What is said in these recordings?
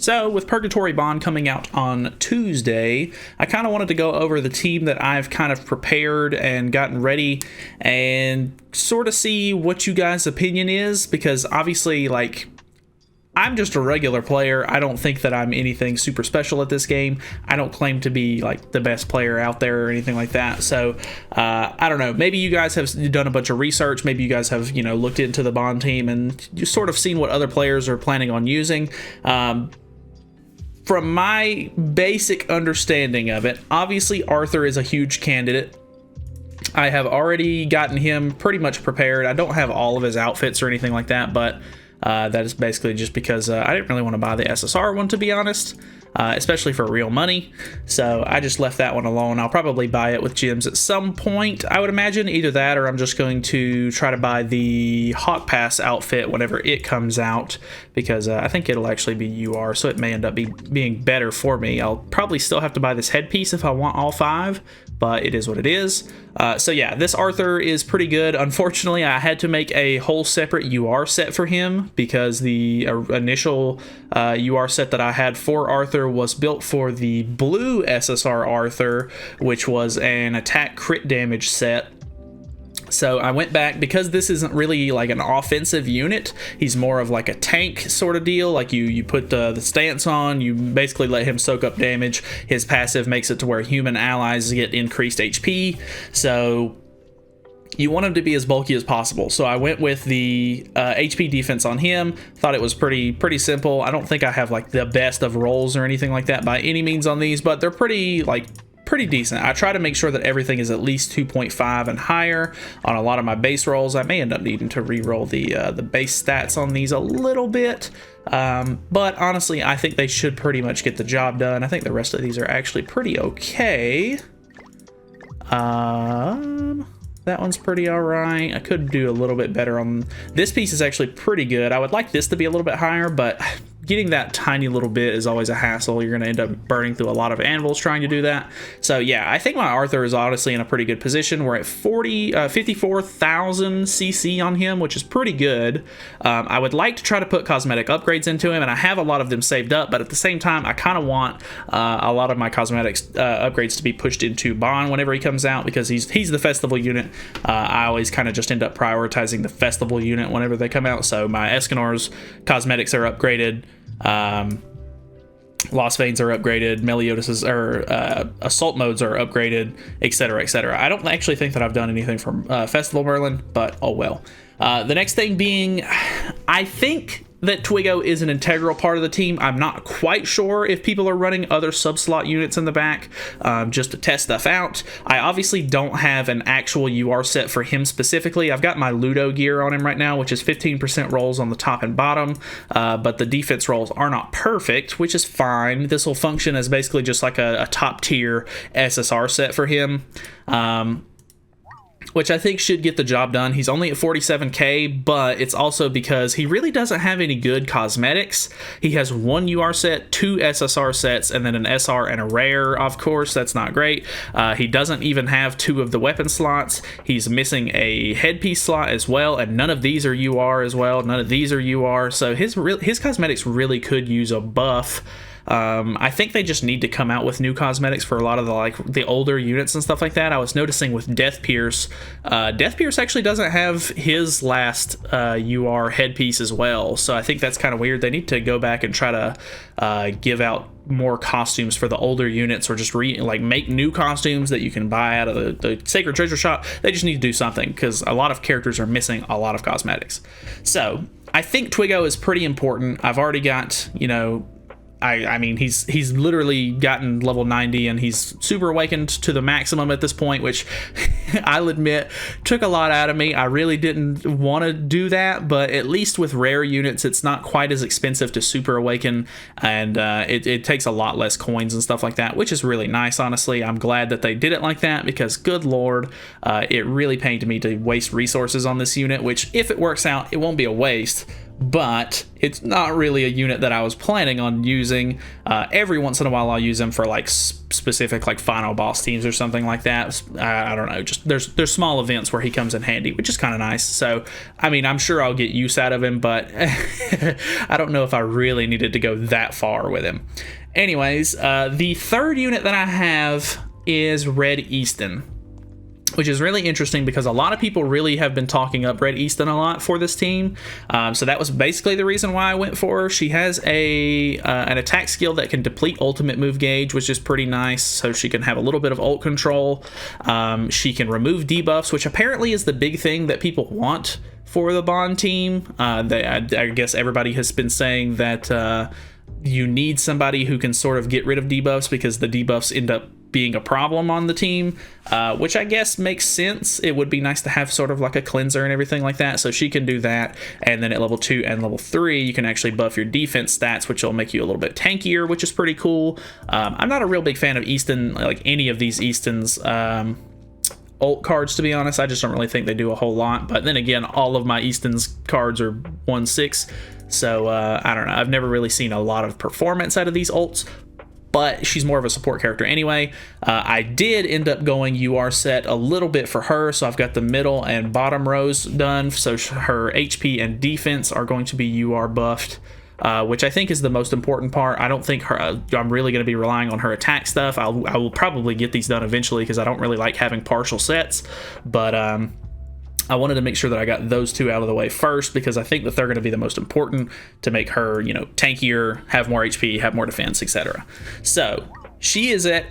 So with Purgatory Bond coming out on Tuesday, I kind of wanted to go over the team that I've kind of prepared and gotten ready and sort of see what you guys' opinion is, because obviously, like, I'm just a regular player. I don't think that I'm anything super special at this game. I don't claim to be like the best player out there or anything like that. So I don't know. Maybe you guys have done a bunch of research. Maybe you guys have, looked into the Bond team and you sort of seen what other players are planning on using. From my basic understanding of it, obviously Arthur is a huge candidate. I have already gotten him pretty much prepared. I don't have all of his outfits or anything like that, but that is basically just because I didn't really want to buy the SSR one, to be honest, especially for real money. So I just left that one alone. I'll probably buy it with gems at some point, I would imagine. Either that or I'm just going to try to buy the Hawk Pass outfit whenever it comes out, because I think it'll actually be UR, so it may end up being better for me. I'll probably still have to buy this headpiece if I want all 5, but it is what it is. So yeah, this Arthur is pretty good. Unfortunately, I had to make a whole separate UR set for him because the initial UR set that I had for Arthur was built for the blue SSR Arthur, which was an attack crit damage set. So I went back, because this isn't really like an offensive unit. He's more of like a tank sort of deal. Like you put the stance on, you basically let him soak up damage. His passive makes it to where human allies get increased HP. So you want him to be as bulky as possible. So I went with the HP defense on him. Thought it was pretty simple. I don't think I have like the best of rolls or anything like that by any means on these, but they're pretty decent. I try to make sure that everything is at least 2.5 and higher on a lot of my base rolls. I may end up needing to re-roll the base stats on these a little bit, but honestly, I think they should pretty much get the job done. I think the rest of these are actually pretty okay. That one's pretty all right. I could do a little bit better on this piece. Is actually pretty good. I would like this to be a little bit higher, but getting that tiny little bit is always a hassle. You're going to end up burning through a lot of anvils trying to do that. So yeah, I think my Arthur is honestly in a pretty good position. We're at 54,000 CC on him, which is pretty good. I would like to try to put cosmetic upgrades into him, and I have a lot of them saved up, but at the same time, I kind of want a lot of my cosmetics upgrades to be pushed into Bond whenever he comes out, because he's the festival unit. I always kind of just end up prioritizing the festival unit whenever they come out. So my Escanor's cosmetics are upgraded. Lost Veins are upgraded, Meliodas' assault modes are upgraded, etc, etc. I don't actually think that I've done anything from Festival Merlin, but oh well. The next thing being, I think that Twiggo is an integral part of the team. I'm not quite sure if people are running other sub-slot units in the back just to test stuff out. I obviously don't have an actual UR set for him specifically. I've got my Ludo gear on him right now, which is 15% rolls on the top and bottom, but the defense rolls are not perfect, which is fine. This will function as basically just like a top tier SSR set for him. Which I think should get the job done. He's only at 47k, but it's also because he really doesn't have any good cosmetics. He has one UR set, 2 SSR sets, and then an SR and a rare, of course. That's not great. He doesn't even have 2 of the weapon slots. He's missing a headpiece slot as well, and none of these are UR as well. None of these are UR, so his cosmetics really could use a buff. I think they just need to come out with new cosmetics for a lot of the older units and stuff like that. I was noticing with Death Pierce actually doesn't have his last UR headpiece as well, so I think that's kind of weird. They need to go back and try to give out more costumes for the older units, or just make new costumes that you can buy out of the Sacred Treasure Shop. They just need to do something, because a lot of characters are missing a lot of cosmetics. So I think Twiggo is pretty important. I've already got, I mean, he's literally gotten level 90, and he's super awakened to the maximum at this point, which I'll admit took a lot out of me. I really didn't want to do that, but at least with rare units, it's not quite as expensive to super awaken, and it takes a lot less coins and stuff like that, which is really nice, honestly. I'm glad that they did it like that, because good lord, it really pained me to waste resources on this unit, which if it works out, it won't be a waste. but it's not really a unit that I was planning on using. Every once in a while I'll use him for like specific like final boss teams or something like that. I don't know, just there's small events where he comes in handy, which is kind of nice. So I mean, I'm sure I'll get use out of him, but I don't know if I really needed to go that far with him. Anyways, the third unit that I have is Red Easton, which is really interesting because a lot of people really have been talking up Red Easton a lot for this team. So that was basically the reason why I went for her. She has an attack skill that can deplete ultimate move gauge, which is pretty nice. So she can have a little bit of ult control. She can remove debuffs, which apparently is the big thing that people want for the Bond team. I guess everybody has been saying that you need somebody who can sort of get rid of debuffs because the debuffs end up being a problem on the team, which I guess makes sense. It would be nice to have sort of like a cleanser and everything like that, so she can do that. And then at level 2 and level 3 you can actually buff your defense stats, which will make you a little bit tankier, which is pretty cool. I'm not a real big fan of Easton, like any of these Easton's ult cards, to be honest. I just don't really think they do a whole lot, but then again, all of my Easton's cards are 1/6, so I don't know, I've never really seen a lot of performance out of these ults, but she's more of a support character anyway. I did end up going UR set a little bit for her, so I've got the middle and bottom rows done, so her HP and defense are going to be UR buffed, which I think is the most important part. I don't think I'm really going to be relying on her attack stuff. I will probably get these done eventually because I don't really like having partial sets, but I wanted to make sure that I got those two out of the way first because I think that they're going to be the most important to make her, you know, tankier, have more HP, have more defense, etc. So she is at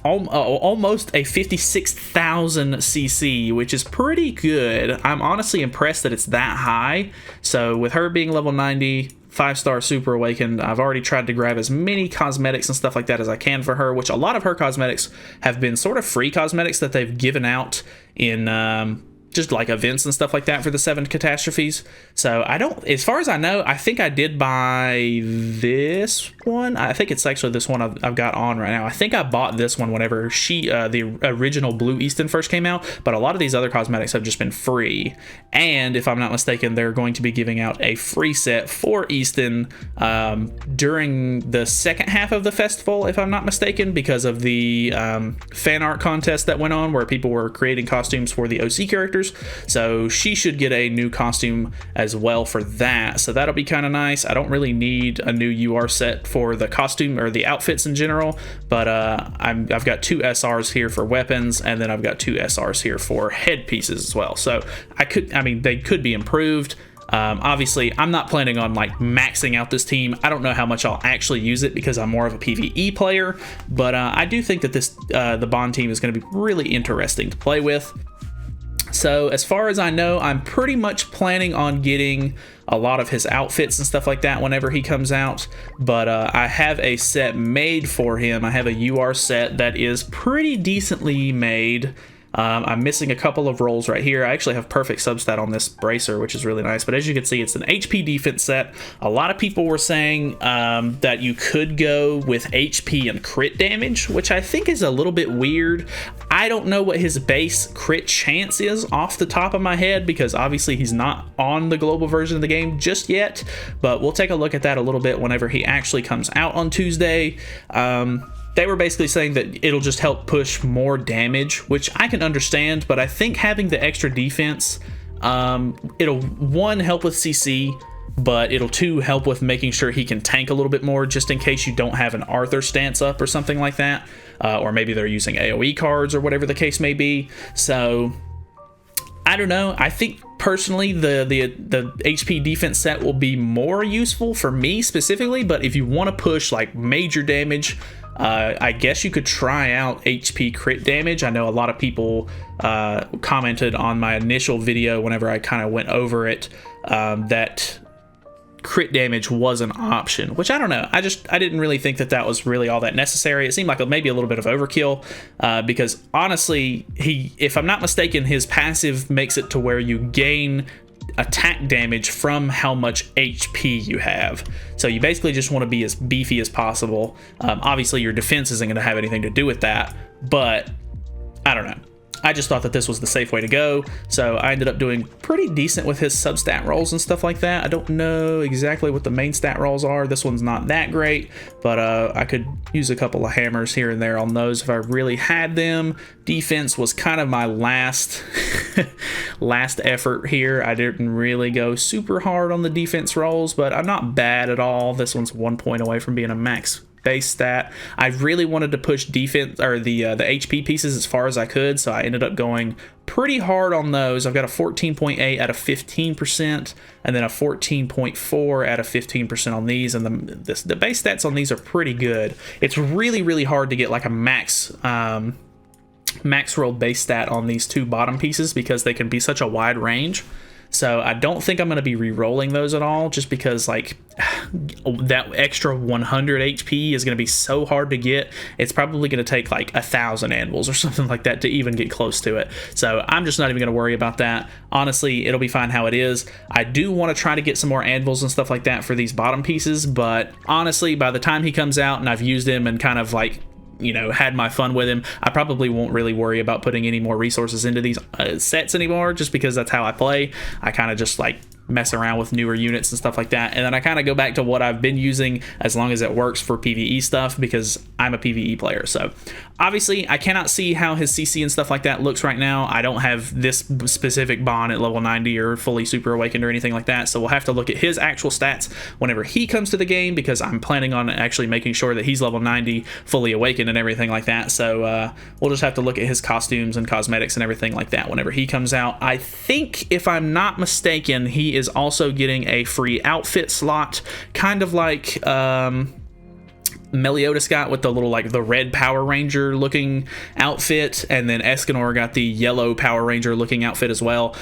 almost a 56,000 CC, which is pretty good. I'm honestly impressed that it's that high. So with her being level 90, 5-star super awakened, I've already tried to grab as many cosmetics and stuff like that as I can for her, which a lot of her cosmetics have been sort of free cosmetics that they've given out in just like events and stuff like that for the 7 catastrophes. So I don't, as far as I know, I think I did buy this one. I think it's actually this one I've got on right now. I think I bought this one whenever the original Blue Easton first came out, but a lot of these other cosmetics have just been free. And if I'm not mistaken, they're going to be giving out a free set for Easton during the second half of the festival, if I'm not mistaken, because of the fan art contest that went on where people were creating costumes for the OC characters. So she should get a new costume as well for that, so that'll be kind of nice. I don't really need a new UR set for the costume or the outfits in general, but I've got 2 SRs here for weapons, and then I've got 2 SRs here for headpieces as well. So they could be improved. Obviously I'm not planning on like maxing out this team. I don't know how much I'll actually use it because I'm more of a PvE player, but I do think that the Bond team is going to be really interesting to play with. So as far as I know, I'm pretty much planning on getting a lot of his outfits and stuff like that whenever he comes out, but I have a set made for him. I have a UR set that is pretty decently made. I'm missing a couple of rolls right here. I actually have perfect substat on this bracer, which is really nice, but as you can see, it's an HP defense set. A lot of people were saying that you could go with HP and crit damage, which I think is a little bit weird. I don't know what his base crit chance is off the top of my head because obviously he's not on the global version of the game just yet, but we'll take a look at that a little bit whenever he actually comes out on Tuesday. They were basically saying that it'll just help push more damage, which I can understand, but I think having the extra defense, it'll, 1, help with CC, but it'll 2, help with making sure he can tank a little bit more just in case you don't have an Arthur stance up or something like that, or maybe they're using AoE cards or whatever the case may be. So I don't know. I think personally the HP defense set will be more useful for me specifically, but if you want to push like major damage, I guess you could try out HP crit damage. I know a lot of people commented on my initial video whenever I kind of went over it that crit damage was an option, which I don't know. I didn't really think that was really all that necessary. It seemed like maybe a little bit of overkill because honestly, if I'm not mistaken, his passive makes it to where you gain attack damage from how much HP you have. So you basically just want to be as beefy as possible. Obviously your defense isn't going to have anything to do with that, but I don't know. I just thought that this was the safe way to go, so I ended up doing pretty decent with his substat rolls and stuff like that. I don't know exactly what the main stat rolls are. This one's not that great, but I could use a couple of hammers here and there on those if I really had them. Defense was kind of my last effort here. I didn't really go super hard on the defense rolls, but I'm not bad at all. This one's 1 point away from being a max base stat. I really wanted to push defense or the HP pieces as far as I could, so I ended up going pretty hard on those. I've got a 14.8 out of 15%, and then a 14.4 out of 15% on these, and the base stats on these are pretty good. It's really hard to get like a max roll base stat on these two bottom pieces because they can be such a wide range. So I don't think I'm going to be re-rolling those at all, just because like that extra 100 HP is going to be so hard to get. It's probably going to take like 1,000 anvils or something like that to even get close to it. So I'm just not even going to worry about that. Honestly, it'll be fine how it is. I do want to try to get some more anvils and stuff like that for these bottom pieces, but honestly, by the time he comes out and I've used him and kind of like, you know, had my fun with him, I probably won't really worry about putting any more resources into these sets anymore, just because that's how I play. I kind of just like mess around with newer units and stuff like that, and then I kind of go back to what I've been using as long as it works for PvE stuff, because I'm a PvE player. So obviously I cannot see how his CC and stuff like that looks right now. I don't have this specific bond at level 90 or fully super awakened or anything like that, so we'll have to look at his actual stats whenever he comes to the game, because I'm planning on actually making sure that he's level 90 fully awakened and everything like that. So we'll just have to look at his costumes and cosmetics and everything like that whenever he comes out. I think, if I'm not mistaken, he is also getting a free outfit slot, kind of like Meliodas got, with the little like the red Power Ranger looking outfit, and then Escanor got the yellow Power Ranger looking outfit as well.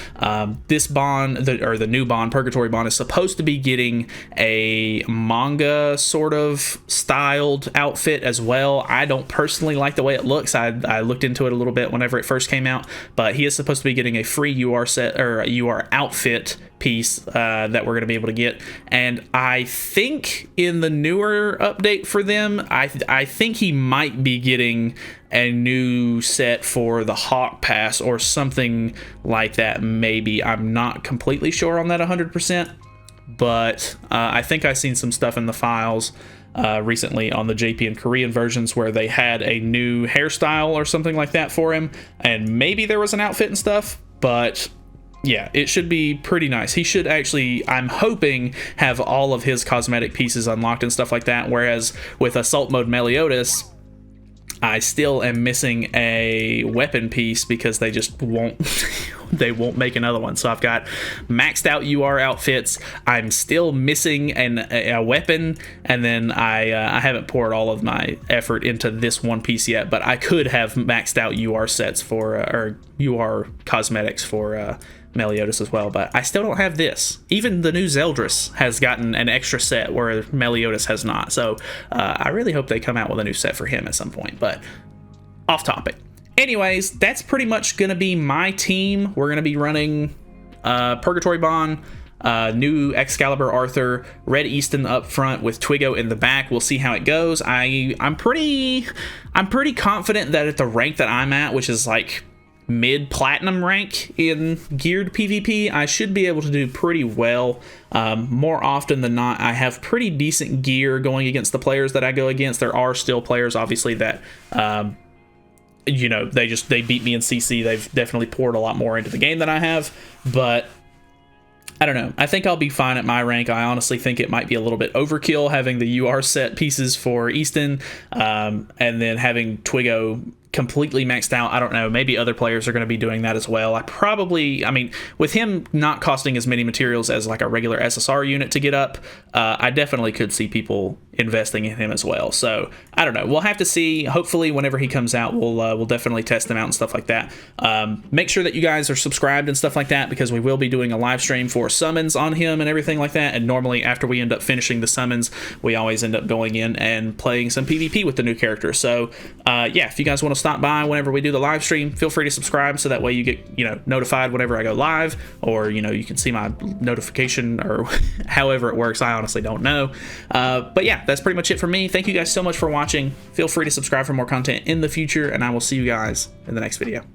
This bond, the new bond, Purgatory bond, is supposed to be getting a manga sort of styled outfit as well. I don't personally like the way it looks. I looked into it a little bit whenever it first came out, but he is supposed to be getting a free UR set or a UR outfit piece that we're going to be able to get. And I think in the newer update for them, I think he might be getting a new set for the Hawk Pass or something like that, maybe. I'm not completely sure on that 100%, but I think I've seen some stuff in the files recently on the JP and Korean versions where they had a new hairstyle or something like that for him, and maybe there was an outfit and stuff, but yeah, it should be pretty nice. He should actually, I'm hoping, have all of his cosmetic pieces unlocked and stuff like that, whereas with Assault Mode Meliodas, I still am missing a weapon piece because they just won't they won't make another one. So I've got maxed out UR outfits. I'm still missing a weapon, and then I haven't poured all of my effort into this one piece yet, but I could have maxed out UR sets for or UR cosmetics for Meliodas as well, but I still don't have this. Even the new Zeldris has gotten an extra set where Meliodas has not, so I really hope they come out with a new set for him at some point, but off topic. Anyways, that's pretty much going to be my team. We're going to be running Purgatory Bond, new Excalibur Arthur, Red Easton up front with Twigo in the back. We'll see how it goes. I'm pretty confident that at the rank that I'm at, which is like mid-platinum rank in geared PvP, I should be able to do pretty well. More often than not, I have pretty decent gear going against the players that I go against. There are still players, obviously, that you know, they beat me in CC. They've definitely poured a lot more into the game than I have, but I don't know. I think I'll be fine at my rank. I honestly think it might be a little bit overkill having the UR set pieces for Easton, and then having Twigo completely maxed out. I don't know, maybe other players are going to be doing that as well. I mean, with him not costing as many materials as like a regular SSR unit to get up, I definitely could see people investing in him as well. So I don't know, we'll have to see. Hopefully whenever he comes out, we'll definitely test him out and stuff like that. Make sure that you guys are subscribed and stuff like that, because we will be doing a live stream for summons on him and everything like that, and normally after we end up finishing the summons, we always end up going in and playing some PvP with the new character. So yeah, if you guys want to stop by whenever we do the live stream, feel free to subscribe so that way you get, you know, notified whenever I go live, or, you know, you can see my notification, or however it works. I honestly don't know. But yeah, that's pretty much it for me. Thank you guys so much for watching. Feel free to subscribe for more content in the future, and I will see you guys in the next video.